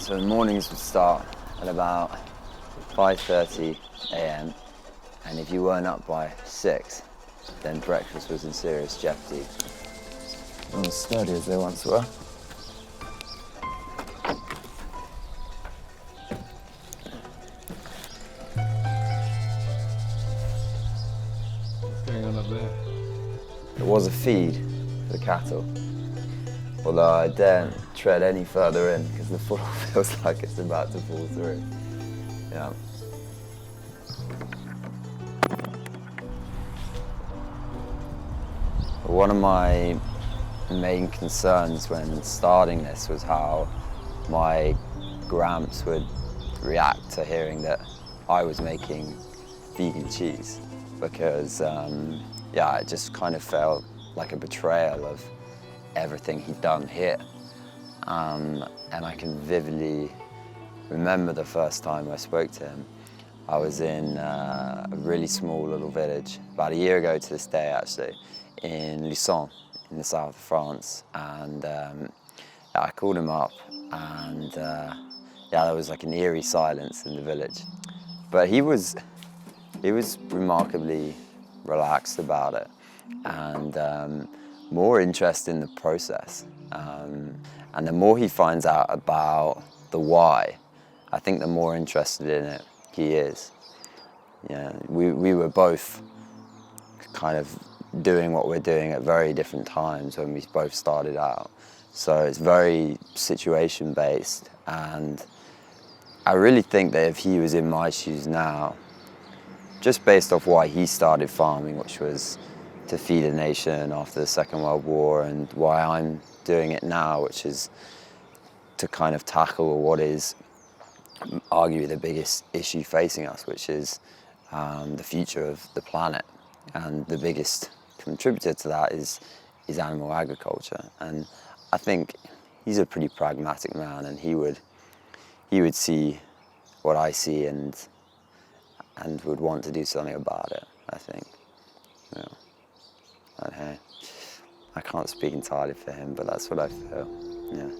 So the mornings would start at about 5:30 a.m. and if you weren't up by 6, then breakfast was in serious jeopardy. Not as sturdy as they once were. What's going on up there? There was a feed for the cattle, although I daren't tread any further in because the floor feels like it's about to fall through. Yeah. One of my main concerns when starting this was how my gramps would react to hearing that I was making vegan cheese, because yeah, it just kind of felt like a betrayal of everything he'd done here. And I can vividly remember the first time I spoke to him. I was in a really small little village, about a year ago to this day actually, in Luçon, in the south of France. And I called him up and yeah, there was like an eerie silence in the village. But he was remarkably relaxed about it and more interested in the process. And the more he finds out about the why, I think the more interested in it he is. Yeah, we were both kind of doing what we're doing at very different times when we both started out. So it's very situation based, and I really think that if he was in my shoes now, just based off why he started farming, which was to feed a nation after the Second World War, and why I'm doing it now, which is to kind of tackle what is arguably the biggest issue facing us, which is the future of the planet. And the biggest contributor to that is animal agriculture. And I think he's a pretty pragmatic man, and he would see what I see and would want to do something about it, I think. Yeah. And hey, I can't speak entirely for him, but that's what I feel. Yeah.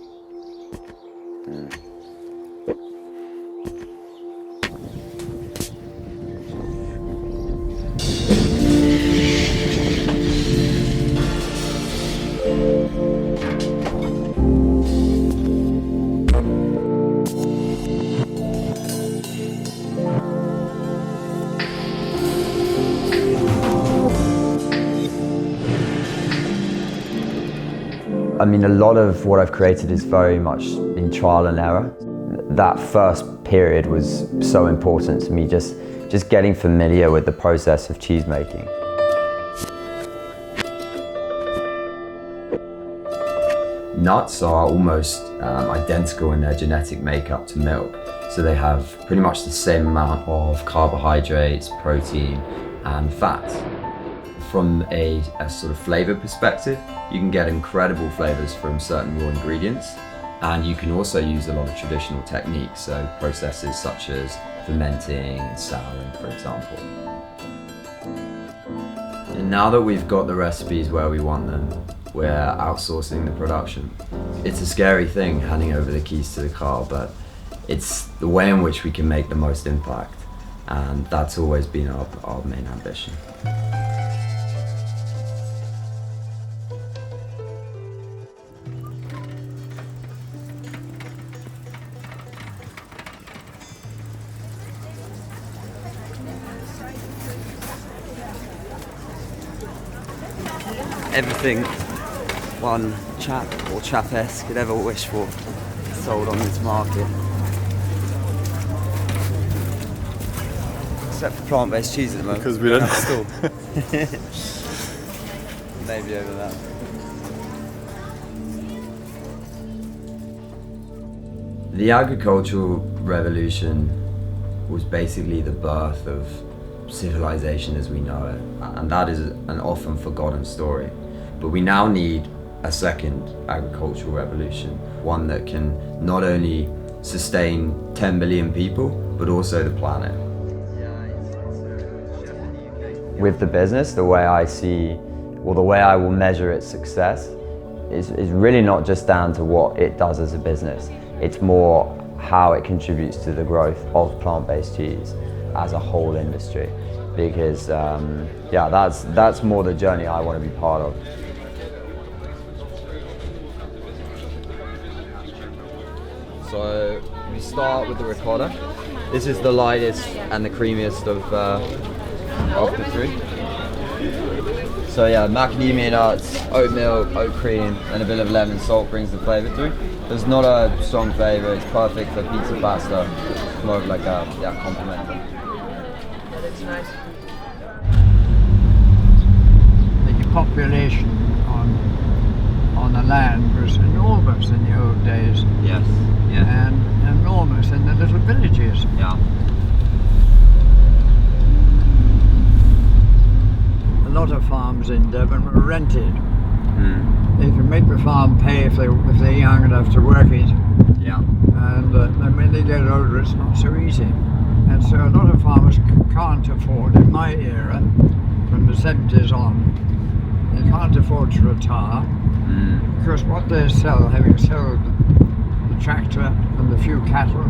I mean, a lot of what I've created is very much in trial and error. That first period was so important to me, just getting familiar with the process of cheese making. Nuts are almost identical in their genetic makeup to milk, so they have pretty much the same amount of carbohydrates, protein, and fat. From a sort of flavor perspective, you can get incredible flavors from certain raw ingredients, and you can also use a lot of traditional techniques, so processes such as fermenting and souring, for example. And now that we've got the recipes where we want them, we're outsourcing the production. It's a scary thing handing over the keys to the car, but it's the way in which we can make the most impact, and that's always been our main ambition. Everything one chap or chapess could ever wish for is sold on this market. Except for plant-based cheese at the moment. Because we don't still. Maybe over that. The agricultural revolution was basically the birth of civilization as we know it, and that is an often forgotten story. But we now need a second agricultural revolution, one that can not only sustain 10 billion people, but also the planet. With the business, the way I see, or the way I will measure its success is really not just down to what it does as a business. It's more how it contributes to the growth of plant-based cheese as a whole industry, because yeah, that's more the journey I want to be part of. So we start with the ricotta. This is the lightest and the creamiest of the three. So yeah, macadamia nuts, oat milk, oat cream, and a bit of lemon salt brings the flavour through. There's not a strong flavour, it's perfect for pizza pasta. It's more of like a compliment. That looks nice. The population on the land was enormous in the old days. Yes. Yeah. And enormous in the little villages. Yeah. A lot of farms in Devon were rented. They can make the farm pay if they're young enough to work it. Yeah. And when they get older, it's not so easy. And so a lot of farmers can't afford, in my era, from the 70s on, they can't afford to retire. Because what they sell, having sold the tractor and the few cattle,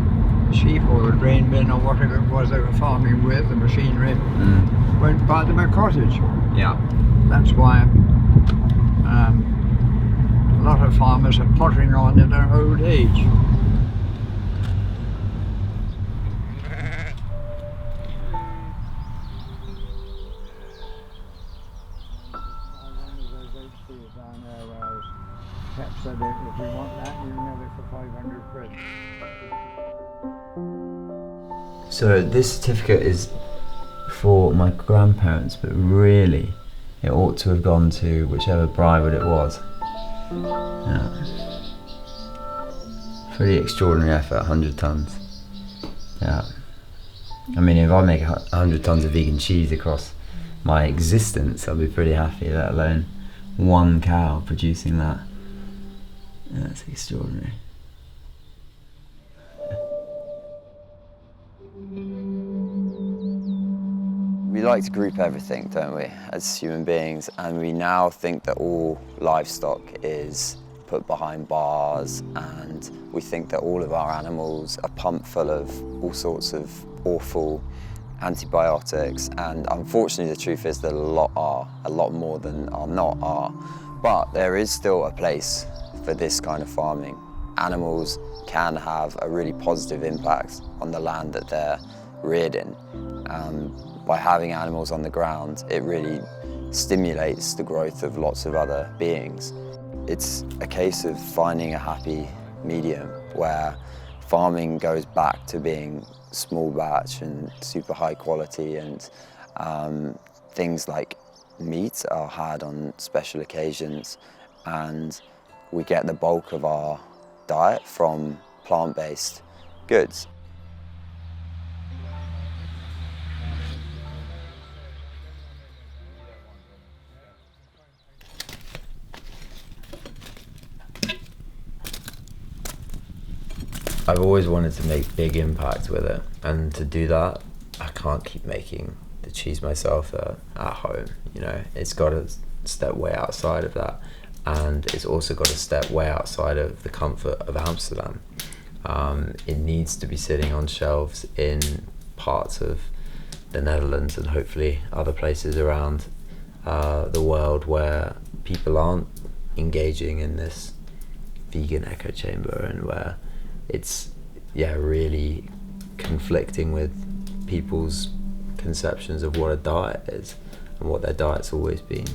the sheep or the grain bin or whatever it was they were farming with, the machinery, won't buy them a cottage. Yeah. That's why a lot of farmers are pottering on in their old age. Said if you want that, you can have it for 500 quid. So this certificate is for my grandparents, but really it ought to have gone to whichever bride it was. Yeah. Pretty extraordinary effort, 100 tons. Yeah. I mean, if I make 100 tons of vegan cheese across my existence, I'll be pretty happy, let alone one cow producing that. Yeah, that's extraordinary. We like to group everything, don't we, as human beings, and we now think that all livestock is put behind bars, and we think that all of our animals are pumped full of all sorts of awful antibiotics, and unfortunately the truth is that a lot are, a lot more than are not are. But there is still a place for this kind of farming. Animals can have a really positive impact on the land that they're reared in. By having animals on the ground, it really stimulates the growth of lots of other beings. It's a case of finding a happy medium where farming goes back to being small batch and super high quality, and things like meat are had on special occasions, and we get the bulk of our diet from plant-based goods. I've always wanted to make big impact with it, and to do that, I can't keep making the cheese myself at home. You know, it's got to step way outside of that, and it's also got to step way outside of the comfort of Amsterdam. It needs to be sitting on shelves in parts of the Netherlands and hopefully other places around the world where people aren't engaging in this vegan echo chamber, and where it's really conflicting with people's conceptions of what a diet is and what their diet's always been.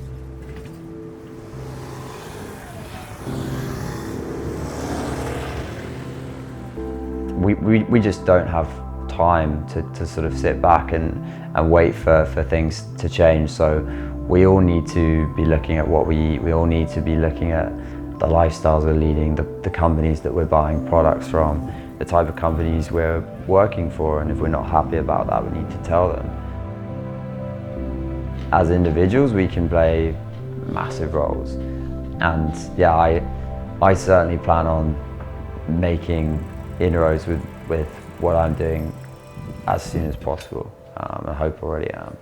We just don't have time to sort of sit back and wait for things to change. So we all need to be looking at what we eat. We all need to be looking at the lifestyles we're leading, the companies that we're buying products from, the type of companies we're working for, and if we're not happy about that, we need to tell them. As individuals, we can play massive roles. And yeah, I certainly plan on making inroads with what I'm doing as soon as possible. I hope already am.